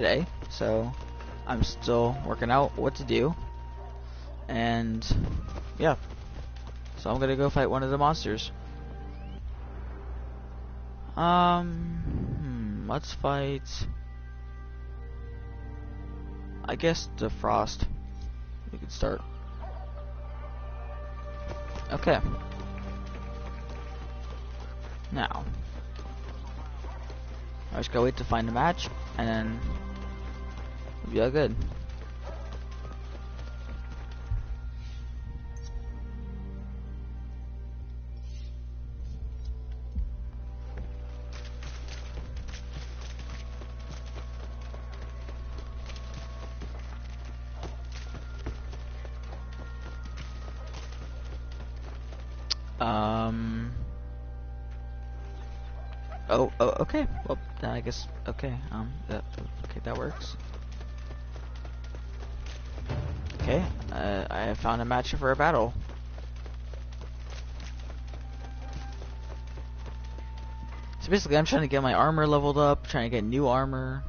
today, so I'm still working out what to do, and yeah, so I'm gonna go fight one of the monsters. Let's fight, I guess, the Frost. We could start. Okay. Now, I just gotta wait to find a match, and then we'll be all good. Oh, okay. Well, then I guess, okay, okay, that works. Okay, I have found a match for a battle. So basically, I'm trying to get my armor leveled up, trying to get new armor.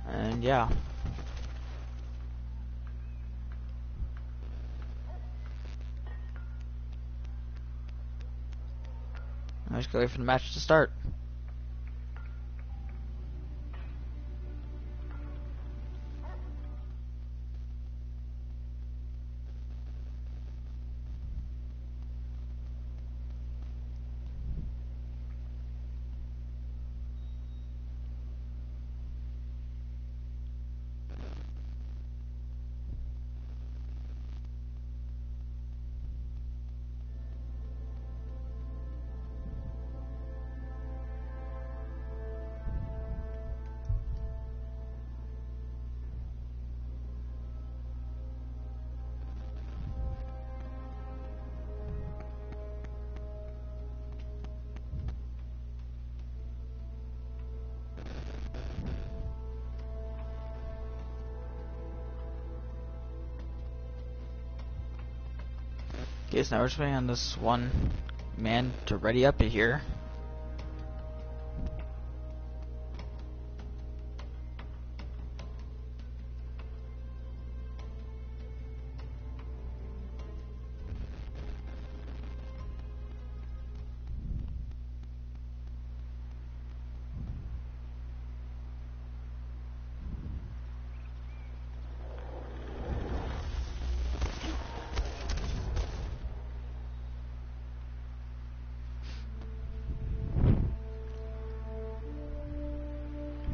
And yeah. I just gotta wait for the match to start. Okay, so now we're just waiting on this one man to ready up here.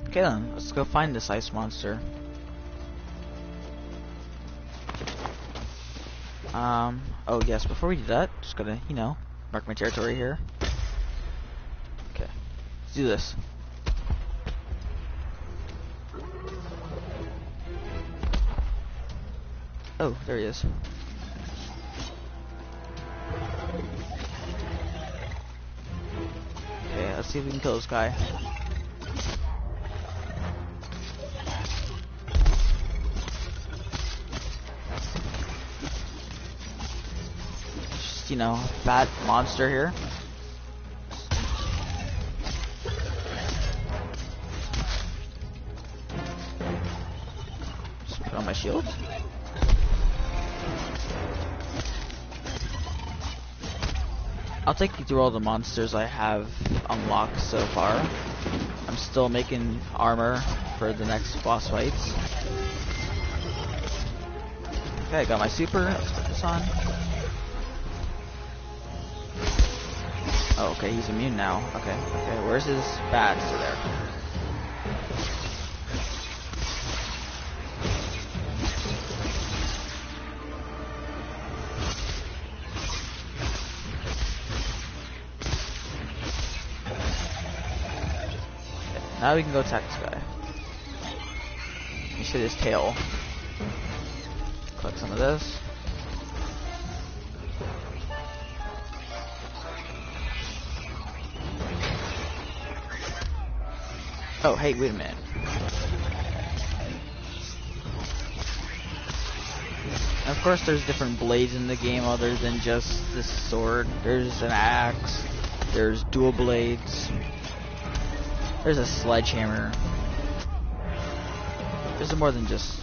Okay then, let's go find this ice monster. Oh yes, before we do that, just gotta, you know, mark my territory here. Okay, let's do this. Oh, there he is. Okay, let's see if we can kill this guy. You know, fat monster here. Just put on my shield. I'll take you through all the monsters I have unlocked so far. I'm still making armor for the next boss fights. Okay, I got my super. Let's put this on. Oh, okay, he's immune now. Okay, where's his bats? They're there. Okay, now we can go attack this guy. You see his tail. Collect some of this. Oh, hey, wait a minute. And of course, there's different blades in the game other than just this sword. There's an axe. There's dual blades. There's a sledgehammer. There's more than just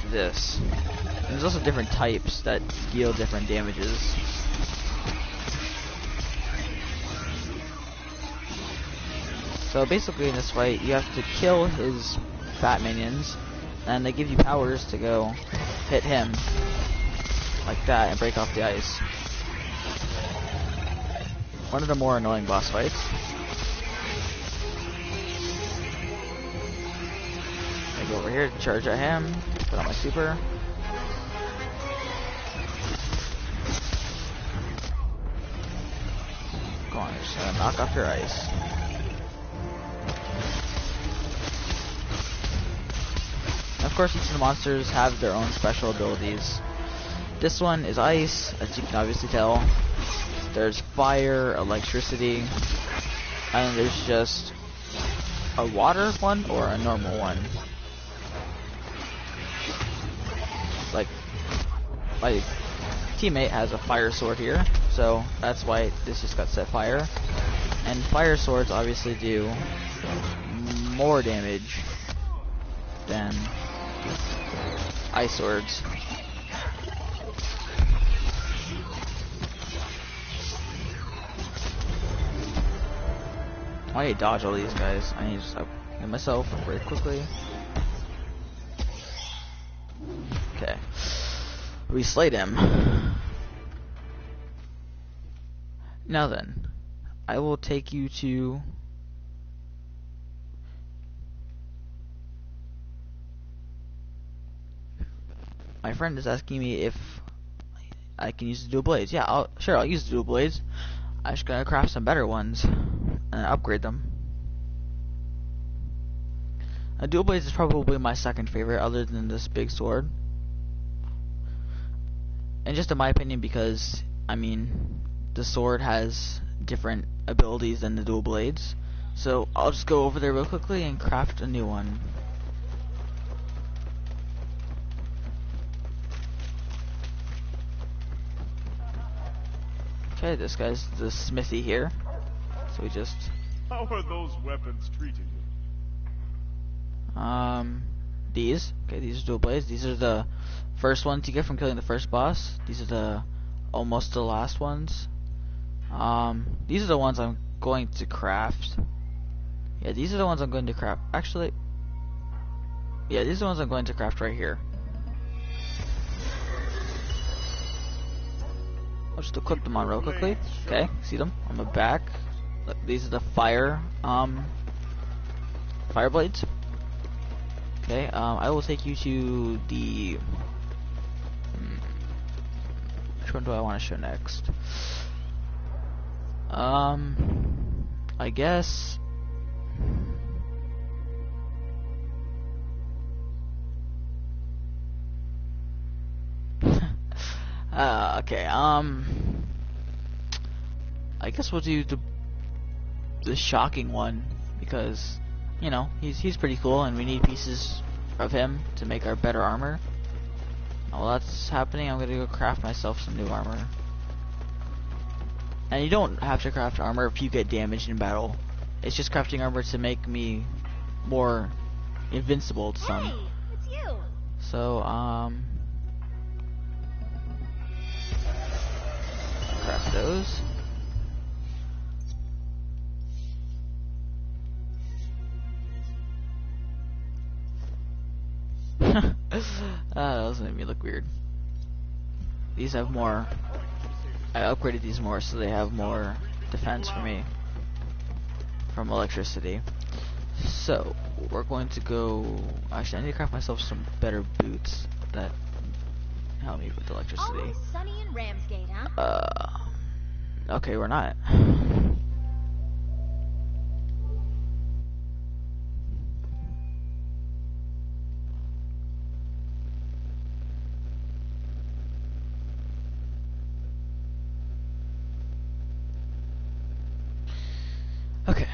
this. And there's also different types that deal different damages. So basically in this fight, you have to kill his fat minions, and they give you powers to go hit him like that and break off the ice. One of the more annoying boss fights. I go over here to charge at him, put on my super. Go on, just gonna knock off your ice. Of course, each of the monsters have their own special abilities. This one is ice, as you can obviously tell. There's fire, electricity, and there's just a water one or a normal one. Like, my teammate has a fire sword here, so that's why this just got set fire. And fire swords obviously do more damage than ice swords. I need to dodge all these guys. I need to just upgrade myself very quickly. Okay. We slayed him. Now then, I will take you to my friend is asking me if I can use the dual blades. Yeah, I'll use the dual blades. I just gotta craft some better ones and upgrade them. A dual blades is probably my second favorite, other than this big sword. And just in my opinion, because I mean, the sword has different abilities than the dual blades. So I'll just go over there real quickly and craft a new one. Okay, this guy's the smithy here. So we just... How are those weapons treating you? These. Okay, these are dual blades. These are the first ones you get from killing the first boss. These are the almost the last ones. These are the ones I'm going to craft. Yeah, these are the ones I'm going to craft. Actually, yeah, these are the ones I'm going to craft right here. I'll just equip them on real quickly. Okay, see them on the back. Look, these are the fire blades. Okay, I will take you to the... which one do I want to show next? I guess... okay, I guess we'll do the shocking one, because, you know, he's pretty cool, and we need pieces of him to make our better armor. While that's happening, I'm gonna go craft myself some new armor. And you don't have to craft armor if you get damaged in battle. It's just crafting armor to make me more invincible to some. Hey, it's you. So, craft those. That doesn't make me look weird. These have more. I upgraded these more so they have more defense for me from electricity. So we're going to go. Actually, I need to craft myself some better boots that help me with electricity. Always sunny in Ramsgate, huh? Okay, we're not. Okay.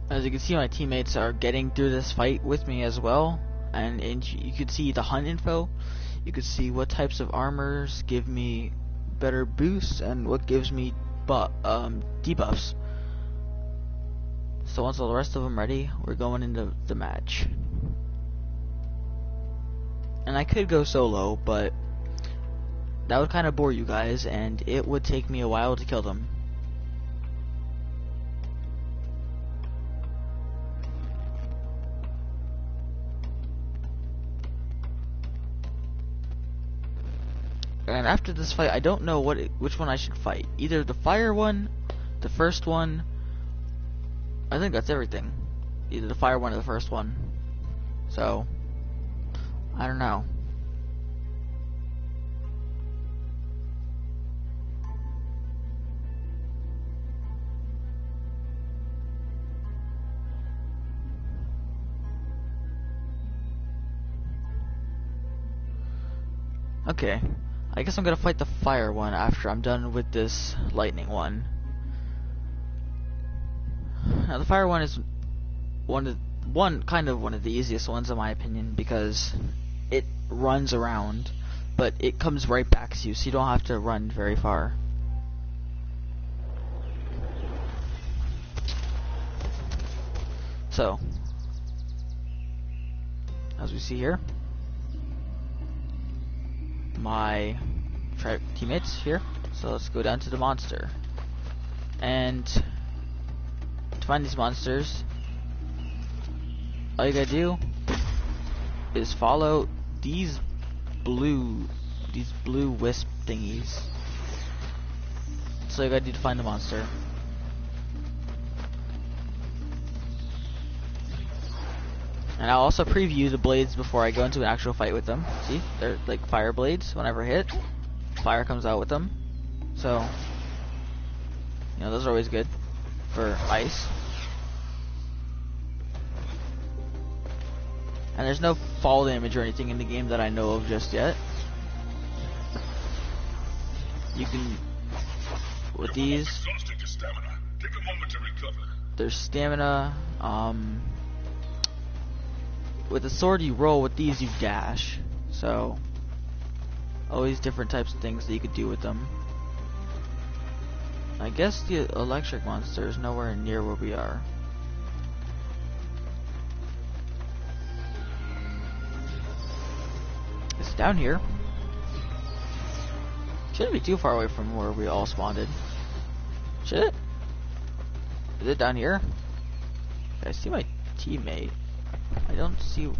As you can see, my teammates are getting through this fight with me as well, and you could see the hunt info. You could see what types of armors give me better boosts and what gives me debuffs. So once all the rest of them ready, we're going into the match. And I could go solo, but that would kind of bore you guys, and it would take me a while to kill them. And after this fight, I don't know which one I should fight. Either the fire one, the first one. I think that's everything. Either the fire one or the first one. So, I don't know. Okay, I guess I'm gonna fight the fire one after I'm done with this lightning Now the fire one is one of the easiest ones in my opinion, because it runs around, but it comes right back to you, so you don't have to run very far. So, as we see here, my teammates here. So let's go down to the monster. And to find these monsters, all you gotta do is follow these blue wisp thingies. So you gotta do to find the monster. And I'll also preview the blades before I go into an actual fight with them. See, they're like fire blades. Whenever hit, fire comes out with them. So, you know, those are always good for ice. And there's no fall damage or anything in the game that I know of just yet. You can, with these, there's stamina. With the sword you roll, with these you dash. So, always different types of things that you could do with them. I guess the electric monster is nowhere near where we are. It's down here. Shouldn't be too far away from where we all spawned. Should it? Is it down here? I see my teammate. I don't see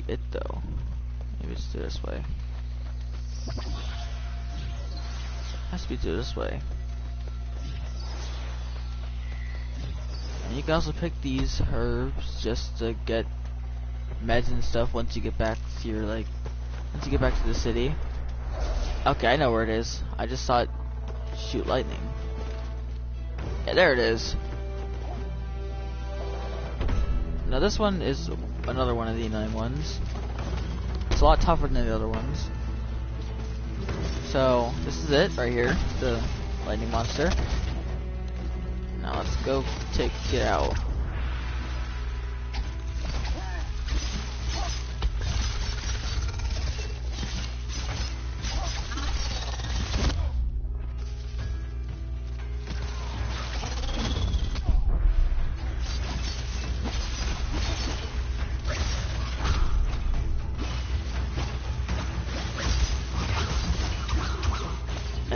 it though. Maybe it's through this way. Has to be through this way. And you can also pick these herbs just to get meds and stuff once you get back to your once you get back to the city. Okay, I know where it is. I just saw it shoot lightning. Yeah, there it is. Now this one is another one of the annoying ones. It's a lot tougher than the other ones. So this is it right here, the lightning monster. Now let's go take it out.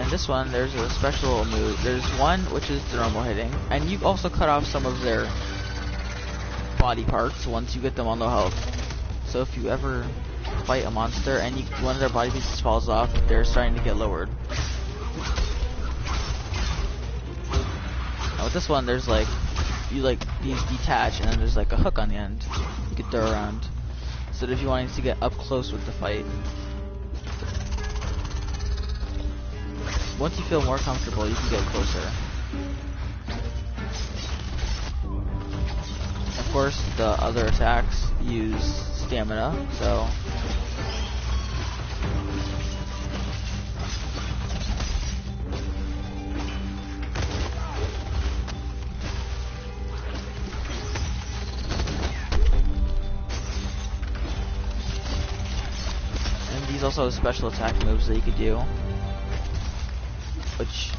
This one, there's a special move. There's one which is the normal hitting, and you also cut off some of their body parts once you get them on low health. So if you ever fight a monster and one of their body pieces falls off, they're starting to get lowered. Now with this one, there's these detach, and then there's like a hook on the end you can throw around. So that if you wanted to get up close with the fight. Once you feel more comfortable, you can get closer. Of course, the other attacks use stamina, so... also special attack moves that you could do, which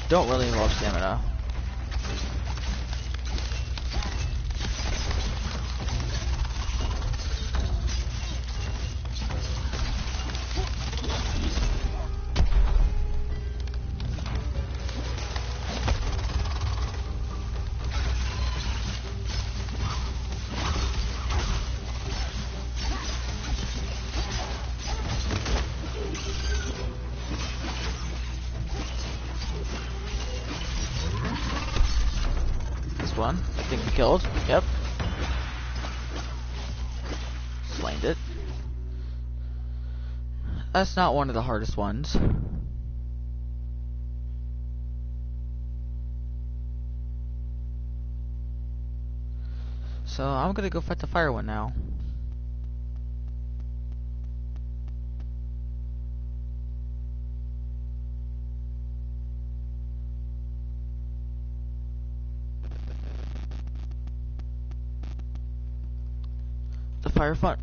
don't really involve stamina. One, I think we killed. Yep. Slained it. That's not one of the hardest ones. So I'm gonna go fight the fire one now.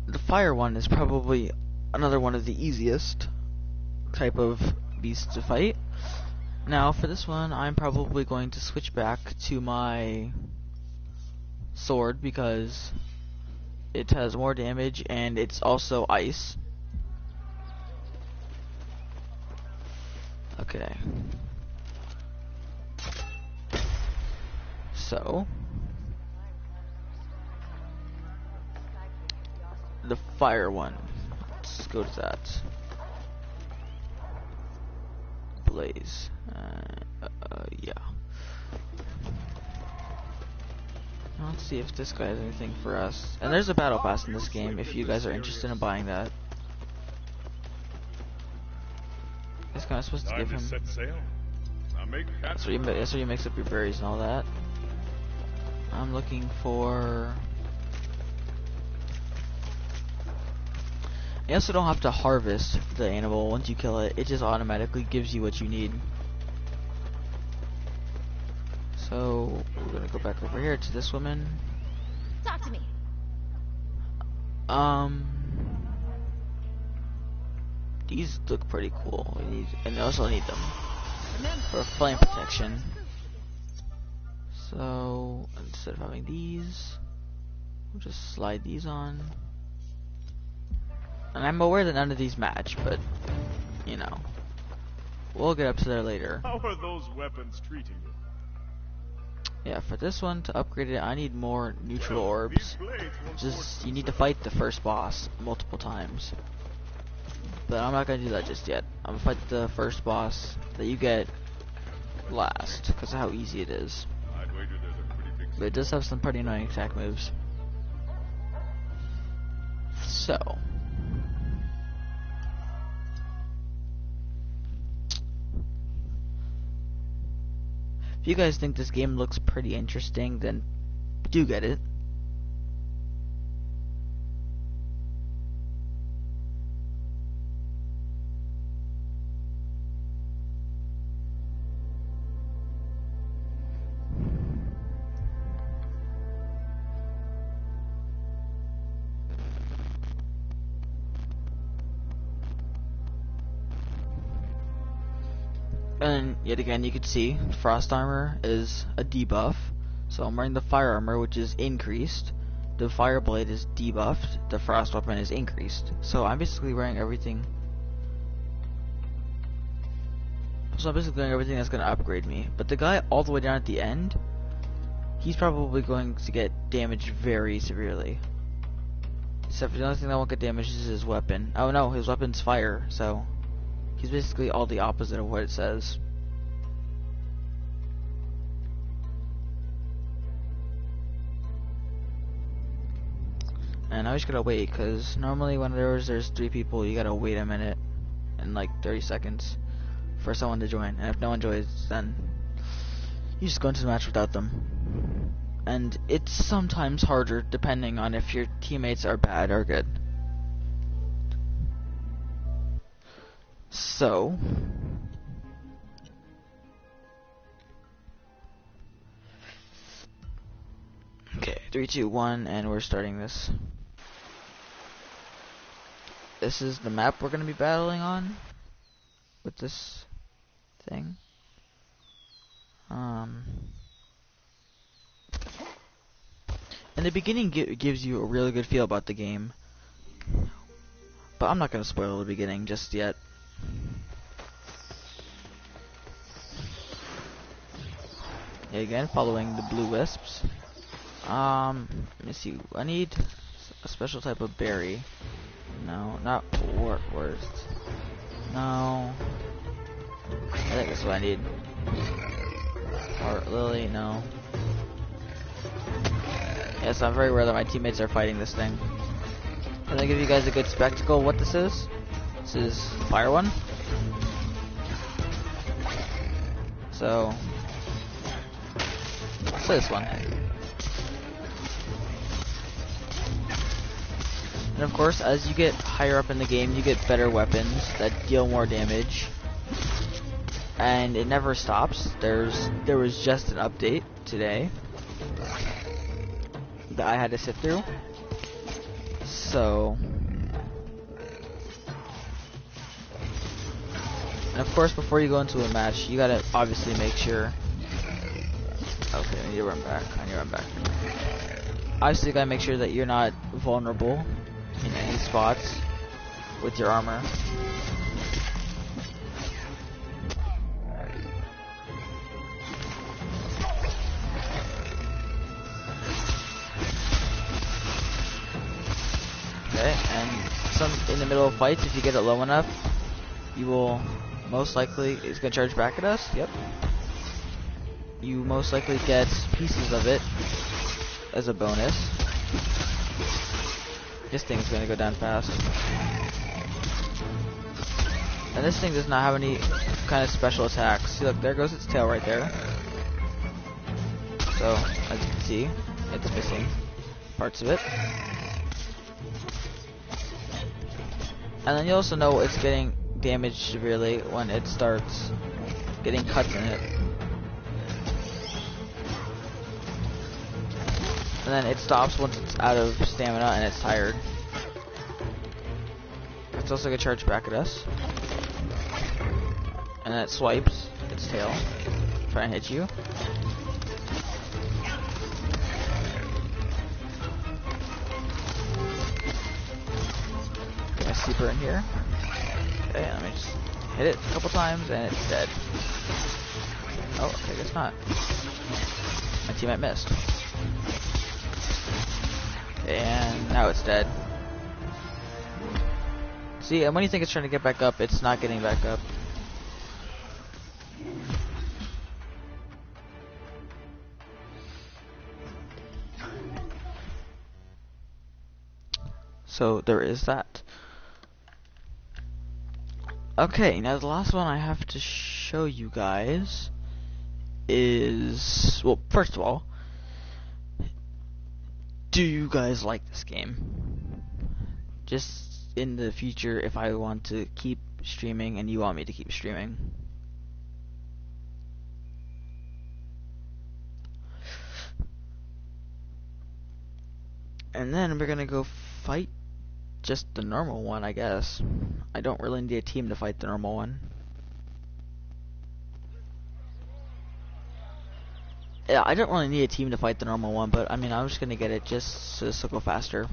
The fire one is probably another one of the easiest type of beasts to fight. Now for this one, I'm probably going to switch back to my sword because it has more damage and it's also ice. Okay. So the fire one. Let's go to that. Blaze. Yeah. Let's see if this guy has anything for us. And there's a battle pass in this game if you guys are interested in buying that. This guy is supposed to give him. That's where you mix up your berries and all that. I'm looking for. You also don't have to harvest the animal once you kill it. It just automatically gives you what you need. So we're gonna go back over here to this woman. Talk to me. These look pretty cool. And I also need them for flame protection. So instead of having these, we'll just slide these on. And I'm aware that none of these match, but you know, we'll get up to there later. How are those weapons treating you? Yeah, for this one to upgrade it, I need more neutral orbs. Just you need to fight the first boss multiple times. But I'm not gonna do that just yet. I'm gonna fight the first boss that you get last, because of how easy it is. But it does have some pretty annoying attack moves. So. If you guys think this game looks pretty interesting, then do get it. And yet again, you can see frost armor is a debuff. So I'm wearing the fire armor, which is increased. The fire blade is debuffed. The frost weapon is increased. So I'm basically wearing everything. So I'm basically doing everything that's going to upgrade me. But the guy all the way down at the end, he's probably going to get damaged very severely. Except for the only thing that won't get damaged is his weapon. Oh no, his weapon's fire, so he's basically all the opposite of what it says. And I just gotta wait, because normally when there's 3 people, you gotta wait a minute and like 30 seconds for someone to join. And if no one joins, then you just go into the match without them. And it's sometimes harder depending on if your teammates are bad or good. So okay, 3, 2, 1, and we're starting this. this is the map we're gonna be battling on with this thing. In the beginning, gives you a really good feel about the game, but I'm not gonna spoil the beginning just yet. Yeah, again, following the blue wisps. Let me see. I need a special type of berry. No, not worst. No. I think that's what I need. Heart lily, no. Yes, I'm very aware that my teammates are fighting this thing. I'm gonna give you guys a good spectacle of what this is. This is fire one. So this one. And of course, as you get higher up in the game, you get better weapons that deal more damage. And it never stops. There was just an update today that I had to sit through. So, and of course, before you go into a match, you gotta obviously make sure. Okay, I need to run back. Obviously, you gotta make sure that you're not vulnerable in any spots with your armor. Okay, and in the middle of fights, if you get it low enough, you will most likely, it's gonna charge back at us. Yep. You most likely get pieces of it as a bonus. This thing's gonna go down fast. And this thing does not have any kind of special attacks. See, look, there goes its tail right there. So, as you can see, it's missing parts of it. And then you also know it's getting damaged severely when it starts getting cuts in it. And then it stops once it's out of stamina and it's tired. It's also gonna charge back at us. And then it swipes its tail, trying to hit you. Get my sleeper in here. Okay, let me just hit it a couple times and it's dead. Oh, okay, I guess not. My teammate missed. And now it's dead. See, and when you think it's trying to get back up, it's not getting back up. So there is that. Okay, now the last one I have to show you guys is, well, first of all, do you guys like this game? Just in the future, if I want to keep streaming and you want me to keep streaming. And then we're gonna go fight just the normal one, I guess. I don't really need a team to fight the normal one. Yeah, I don't really need a team to fight the normal one, but I mean, I'm just gonna get it just so this will go faster.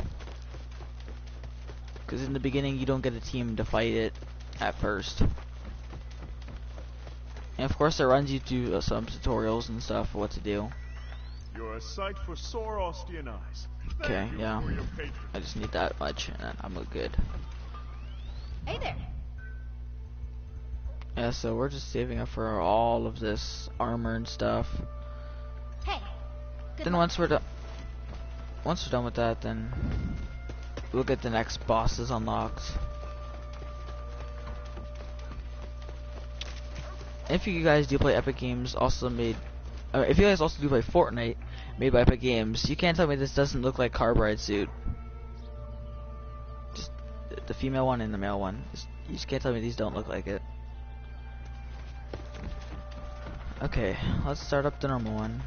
Because in the beginning, you don't get a team to fight it at first. And of course, it runs you through some tutorials and stuff for what to do. You're a sight for sore Austrian eyes. Okay, yeah. I just need that much, and then I'm good. Hey there. Yeah, so we're just saving up for all of this armor and stuff. Hey. Then once we're done with that, then we'll get the next bosses unlocked. If you guys do play Epic Games, if you guys also do play Fortnite, made by Epic Games, you can't tell me this doesn't look like Carbride suit. Just the female one and the male one. You just can't tell me these don't look like it. Okay, let's start up the normal one.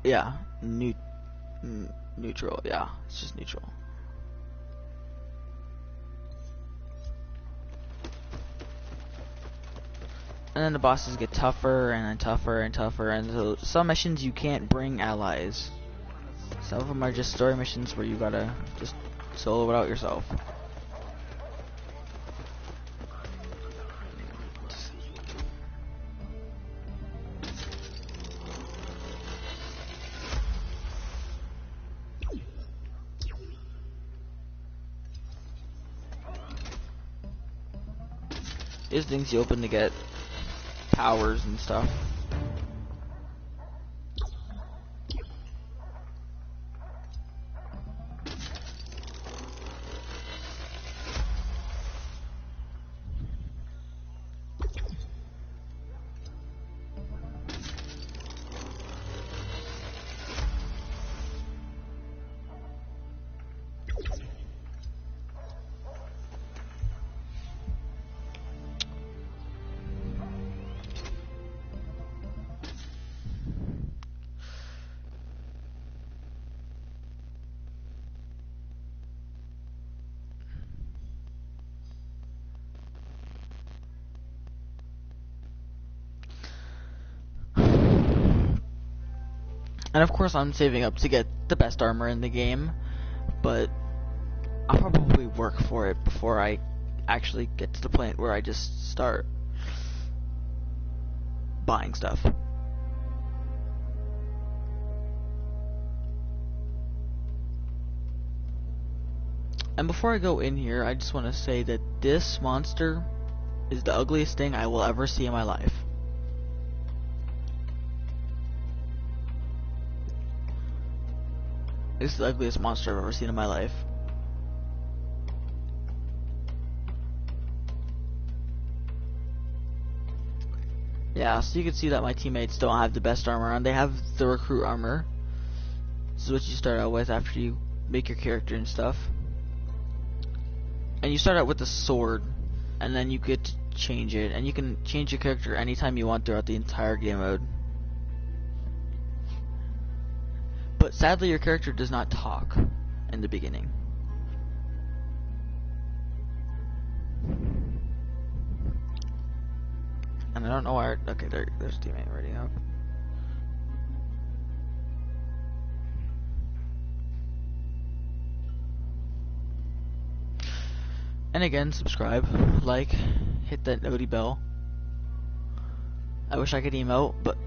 Yeah, neutral, yeah, it's just neutral. And then the bosses get tougher and then tougher and tougher, and so some missions you can't bring allies. Some of them are just story missions where you gotta just solo it out yourself. There's things you open to get powers and stuff. And of course I'm saving up to get the best armor in the game, but I'll probably work for it before I actually get to the point where I just start buying stuff. And before I go in here, I just want to say that this monster is the ugliest thing I will ever see in my life. This is the ugliest monster I've ever seen in my life. Yeah, so you can see that my teammates don't have the best armor on. They have the recruit armor. This is what you start out with after you make your character and stuff. And you start out with the sword, and then you get to change it, and you can change your character anytime you want throughout the entire game mode. But sadly, your character does not talk in the beginning. And I don't know why. Okay, there's a teammate ready up. And again, subscribe, like, hit that noti bell. I wish I could emote, but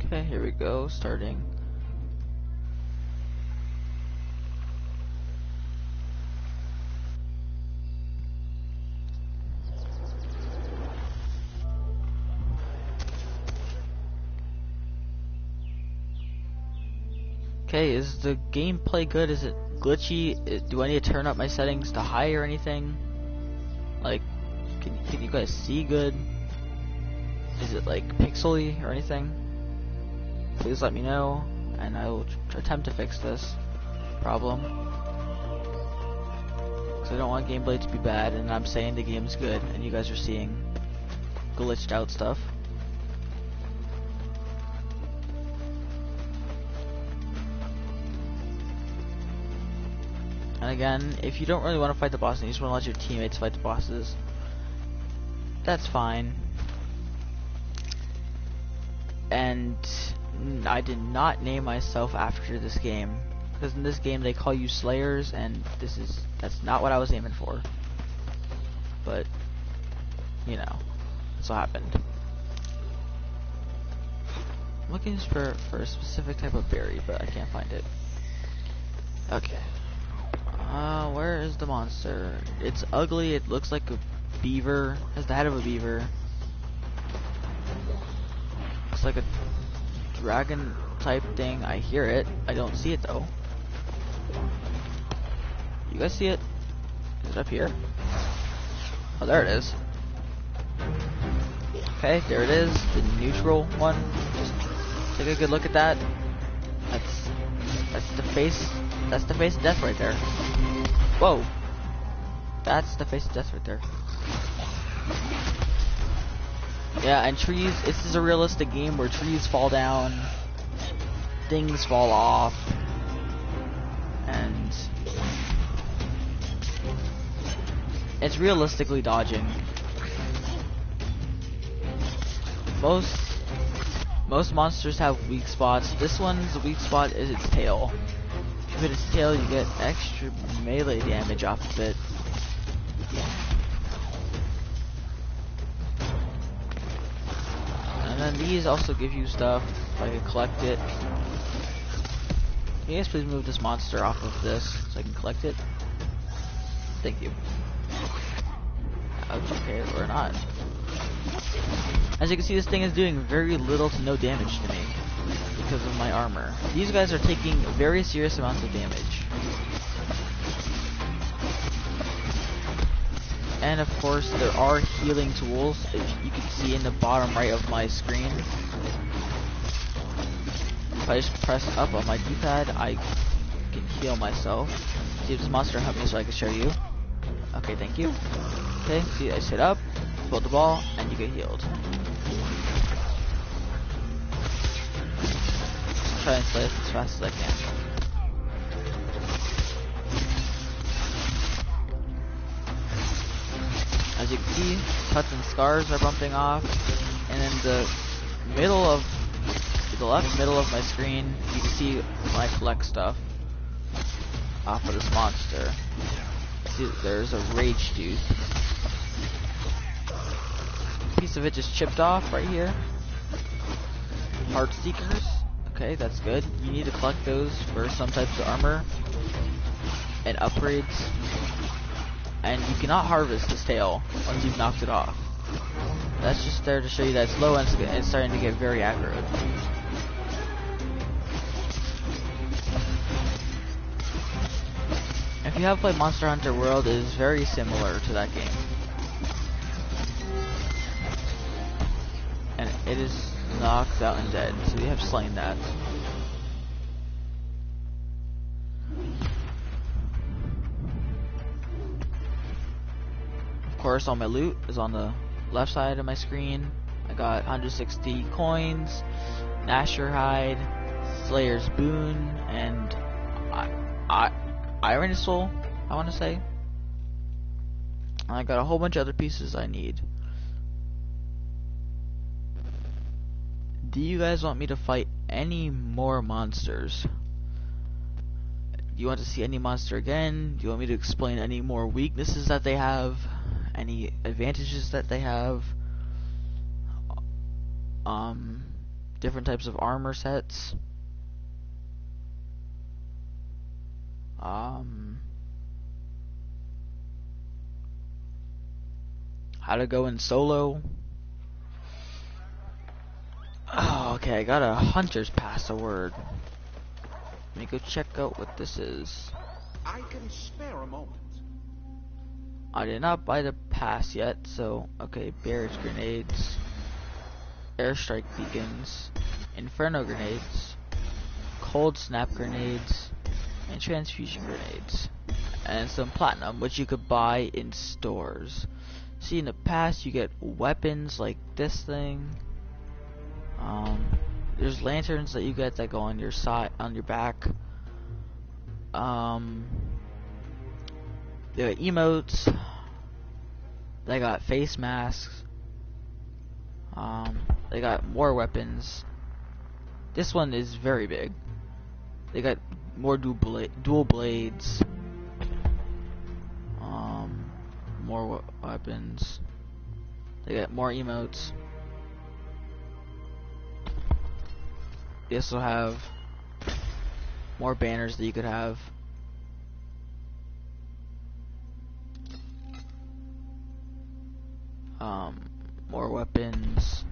okay, here we go, starting. Okay, is the gameplay good? Is it glitchy? Do I need to turn up my settings to high or anything? Like, can you guys see good? Is it like pixely or anything? Please let me know, and I will attempt to fix this problem. Because I don't want gameplay to be bad, and I'm saying the game's good, and you guys are seeing glitched out stuff. And again, if you don't really want to fight the boss and you just want to let your teammates fight the bosses, that's fine. And I did not name myself after this game, because in this game they call you slayers, and that's not what I was aiming for. But you know, that's what happened. I'm looking for a specific type of berry, but I can't find it. Okay. Where is the monster? It's ugly, it looks like a beaver, has the head of a beaver. Looks like a dragon type thing. I hear it. I don't see it though. You guys see it? Is it up here? Oh, there it is. Okay, there it is, the neutral one. Just take a good look at that. That's the face. That's the face of death right there. Whoa. That's the face of death right there. Yeah, and trees. This is a realistic game where trees fall down, things fall off, and it's realistically dodging. Most monsters have weak spots. This one's weak spot is its tail. If you hit its tail, you get extra melee damage off of it. And then these also give you stuff, if I can collect it. Can you guys please move this monster off of this so I can collect it? Thank you. Okay, or not. As you can see, this thing is doing very little to no damage to me because of my armor. These guys are taking very serious amounts of damage. And of course, there are healing tools, as you can see in the bottom right of my screen. If I just press up on my D-pad, I can heal myself. See if this monster help me so I can show you. Okay, thank you. Okay, see, I sit up, hold the ball, and you get healed. Just try and slay it as fast as I can. As you can see, cuts and scars are bumping off, and in the middle of the left middle of my screen, you can see when I collect stuff off of this monster. See, there's a rage tooth. Piece of it just chipped off right here. Heart seekers. Okay, that's good. You need to collect those for some types of armor and upgrades. And you cannot harvest this tail once you've knocked it off. That's just there to show you that it's low and it's starting to get very aggro. If you have played Monster Hunter World, it is very similar to that game. And it is knocked out and dead, so you have slain that. Of course, all my loot is on the left side of my screen. I got 160 coins, Nasher hide, Slayer's boon, and Iron Soul, I want to say. I got a whole bunch of other pieces I need. Do you guys want me to fight any more monsters? Do you want to see any monster again? Do you want me to explain any more weaknesses that they have? Any advantages that they have? Different types of armor sets? How to go in solo? Oh, okay, I got a hunter's password. Let me go check out what this is. I can spare a moment. I did not buy the pass yet, so okay, barrage grenades, airstrike beacons, inferno grenades, cold snap grenades, and transfusion grenades, and some platinum, which you could buy in stores. See, in the past, you get weapons like this thing. There's lanterns that you get that go on your side, on your back. They got emotes. They got face masks. They got more weapons. This one is very big. They got more dual blades. More weapons. They got more emotes. They also have more banners that you could have. More weapons.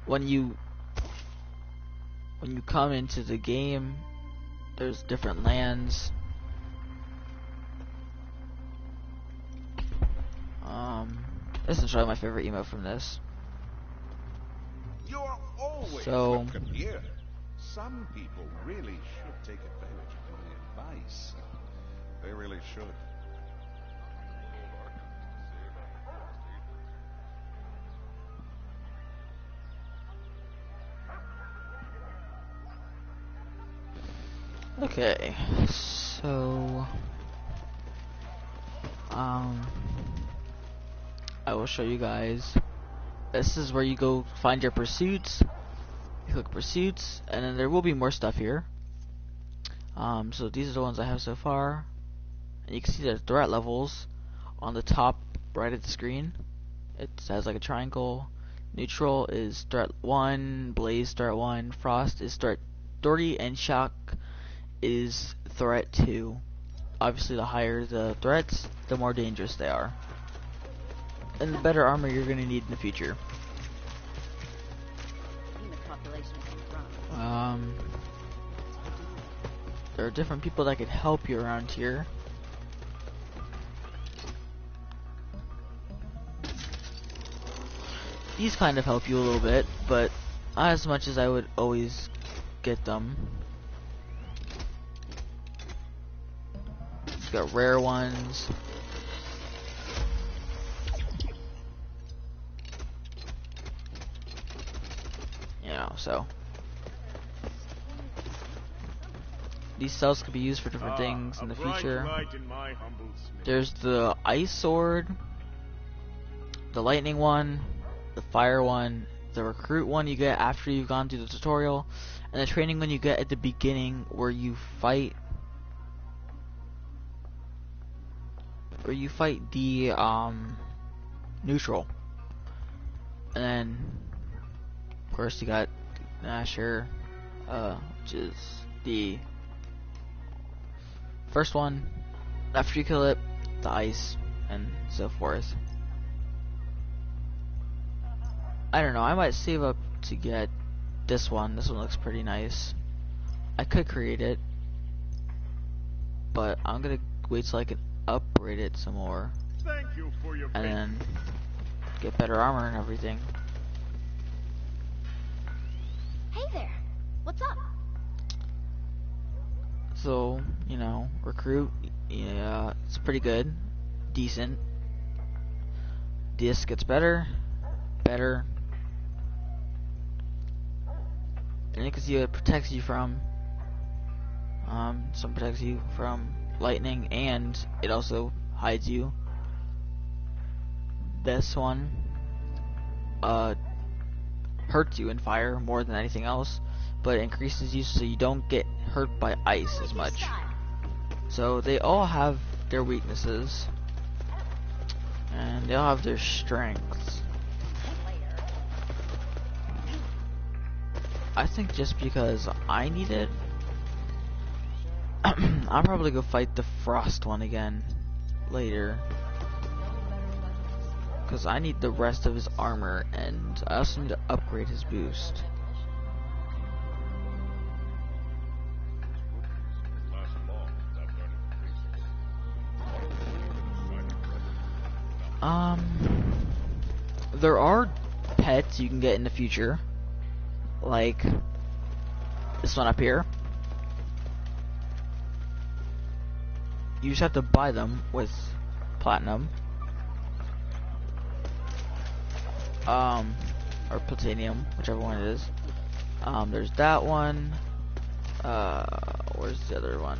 When you come into the game, there's different lands. This is probably my favorite emote from this. You're always So- welcome here. Some people really should take advantage of my advice. They really should. Okay, so I will show you guys. This is where you go find your pursuits. You click pursuits, and then there will be more stuff here. So these are the ones I have so far, and you can see the threat levels on the top right of the screen. It has like a triangle. Neutral is threat 1, Blaze threat 1, Frost is threat 30, and Shock is threat 2. Obviously, the higher the threats, the more dangerous they are, and the better armor you're going to need in the future. There are different people that could help you around here. These kind of help you a little bit, but not as much as I would always get them. Got rare ones. You know, so these cells could be used for different things in the future. There's the ice sword, the lightning one, the fire one, the recruit one you get after you've gone through the tutorial, and the training one you get at the beginning where you fight the neutral. And then of course you got Asher, which is the first one. After you kill it, the ice, and so forth. I don't know, I might save up to get this one. This one looks pretty nice. I could create it, but I'm gonna wait till I can upgrade it some more, Thank you for your and then get better armor and everything. Hey there. What's up? So, you know, recruit, yeah, it's pretty good, decent. This gets better, and you can see it protects you from, some protects you from lightning, and it also hides you. This one, hurts you in fire more than anything else, but it increases you so you don't get hurt by ice as much. So they all have their weaknesses, and they all have their strengths. I think just because I need it, I'll probably go fight the Frost one again later, because I need the rest of his armor, and I also need to upgrade his boost. There are pets you can get in the future, like this one up here. You just have to buy them with platinum, or platinum, whichever one it is. There's that one. Where's the other one?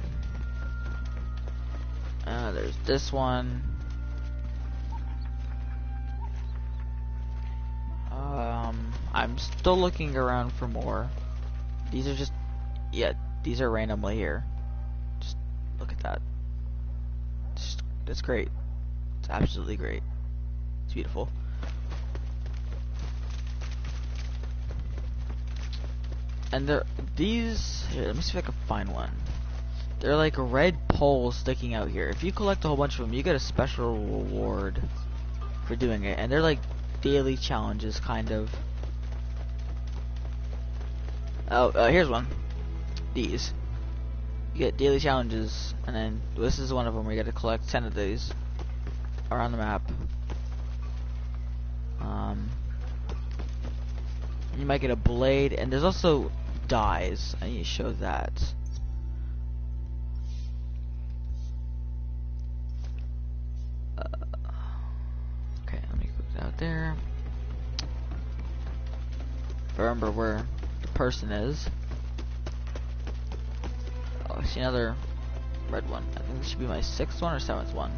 There's this one. I'm still looking around for more. These are just, yeah, these are randomly here. Just look at that. That's great. It's absolutely great. It's beautiful. And these, here, let me see if I can find one. They're like red poles sticking out here. If you collect a whole bunch of them, you get a special reward for doing it. And they're like daily challenges, kind of. Oh, here's one. These. You get daily challenges, and then this is one of them where you got to collect 10 of these around the map. You might get a blade, and there's also dyes. I need to show that. Okay, let me put it out there. If I remember where the person is. Oh, I see another red one. I think this should be my 6th one or 7th one.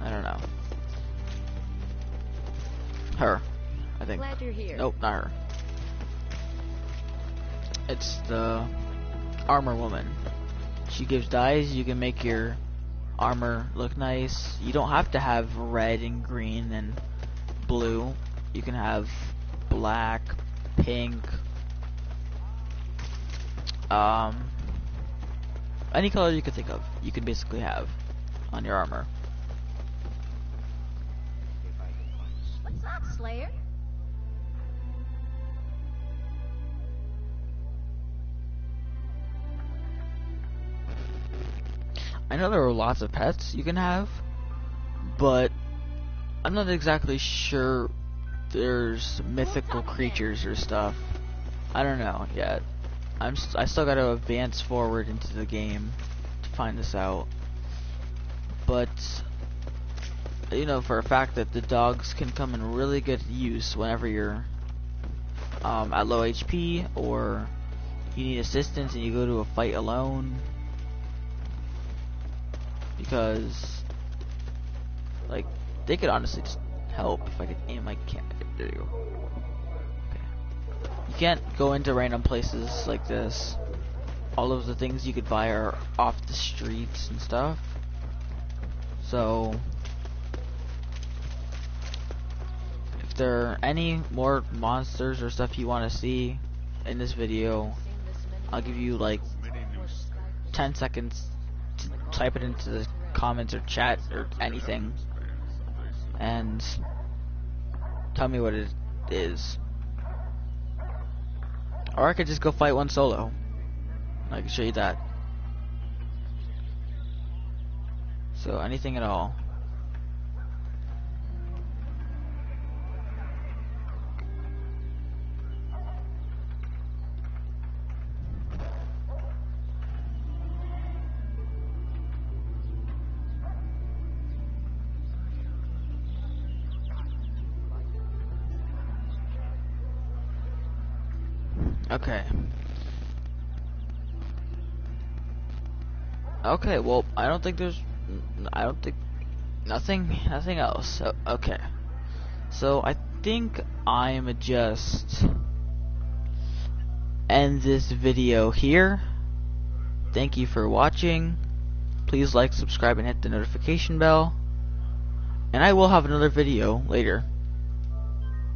I don't know. Her, I think. Glad you're here. Nope, not her. It's the armor woman. She gives dyes. You can make your armor look nice. You don't have to have red and green and blue. You can have black, pink, any color you could think of. You can basically have on your armor. What's that, Slayer? I know there are lots of pets you can have, but I'm not exactly sure there's mythical creatures or stuff. I don't know yet. I still gotta advance forward into the game to find this out. But you know for a fact that the dogs can come in really good use whenever you're at low HP, or you need assistance and you go to a fight alone. Because, like, they could honestly just help if I could aim my camera. There you go. Okay. You can't go into random places like this. All of the things you could buy are off the streets and stuff. So, if there are any more monsters or stuff you want to see in this video, I'll give you like 10 seconds to type it into the comments or chat or anything and tell me what it is. Or I could just go fight one solo. I can show you that. So anything at all. Okay. Okay, well, I don't think nothing else. So, okay. So, I think I'm just end this video here. Thank you for watching. Please like, subscribe, and hit the notification bell. And I will have another video later.